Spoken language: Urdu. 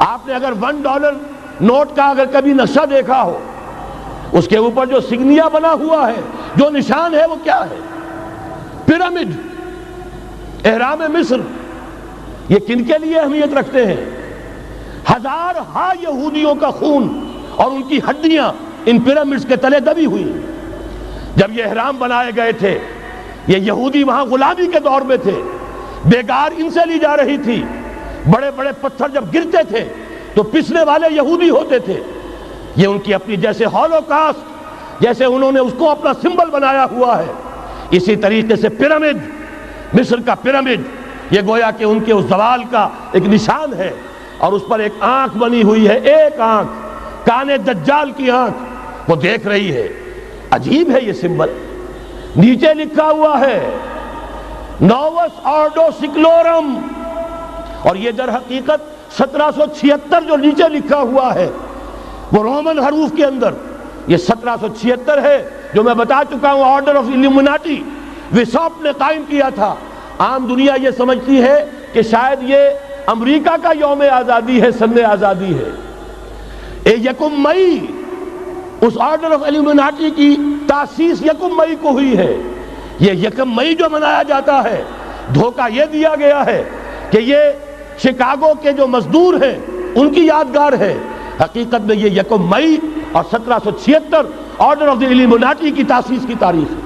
آپ نے اگر $1 نوٹ کا اگر کبھی نقشہ دیکھا ہو، اس کے اوپر جو سگنیا بنا ہوا ہے، جو نشان ہے، وہ کیا ہے؟ پیرامڈ، احرام مصر۔ یہ کن کے لیے اہمیت رکھتے ہیں؟ ہزارہا یہودیوں کا خون اور ان کی ہڈیاں ان پیرامڈز کے تلے دبی ہوئی۔ جب یہ احرام بنائے گئے تھے، یہ یہودی وہاں غلامی کے دور میں تھے، بیگار ان سے لی جا رہی تھی، بڑے بڑے پتھر جب گرتے تھے تو پسنے والے یہودی ہوتے تھے۔ یہ ان کی اپنی جیسے ہولوکاسٹ، جیسے انہوں نے اس کو اپنا سمبل بنایا ہوا ہے، اسی طریقے سے پیرامڈ، مصر کا پیرامڈ، یہ گویا کہ ان کے اس زوال کا ایک نشان ہے، اور اس پر ایک آنکھ بنی ہوئی ہے، ایک آنکھ، کان دجال کی آنکھ، وہ دیکھ رہی ہے۔ عجیب ہے یہ سمبل۔ نیچے لکھا ہوا ہے نووس آرڈو سکلورم، اور یہ در حقیقت 1776 جو نیچے لکھا ہوا ہے وہ رومن حروف کے اندر یہ 1776 ہے، جو میں بتا چکا ہوں آرڈر آف الومناٹی وساپ نے قائم کیا تھا۔ عام دنیا یہ سمجھتی ہے کہ شاید یہ امریکہ کا یوم آزادی ہے، سن آزادی ہے۔ یکم مئی، اس آرڈر آف الومناٹی کی تاسیس یکم مئی کو ہوئی ہے۔ یہ یکم مئی جو منایا جاتا ہے، دھوکہ یہ دیا گیا ہے کہ یہ شکاگو کے جو مزدور ہیں ان کی یادگار ہے۔ حقیقت میں یہ یکم مئی اور 1776 آرڈر آف دی الومناٹی کی تاسیس کی تاریخ ہے۔